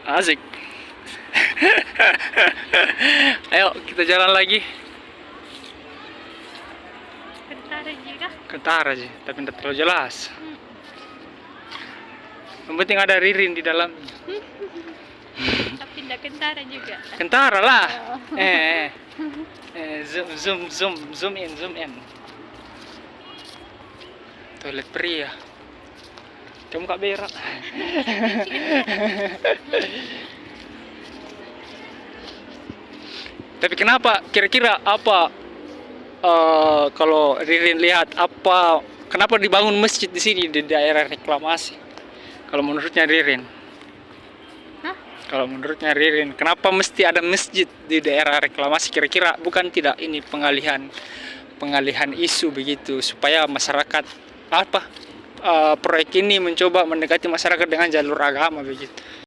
Asik. Ayo kita jalan lagi. Kentara juga. Kentara sih, tapi tidak terlalu jelas. Yang penting ada Ririn di dalam. Tapi tidak kentara juga. Kentara lah. Oh. Zoom in. Toilet pria. Kamu Kak berak. Tapi kenapa? Kira-kira apa? Kalau Ririn lihat apa? Kenapa dibangun masjid di sini di daerah reklamasi? Kalau menurutnya Ririn. Hah? Kalau menurutnya Ririn, kenapa mesti ada masjid di daerah reklamasi? Kira-kira bukan tidak ini pengalihan isu begitu supaya masyarakat proyek ini mencoba mendekati masyarakat dengan jalur agama begitu.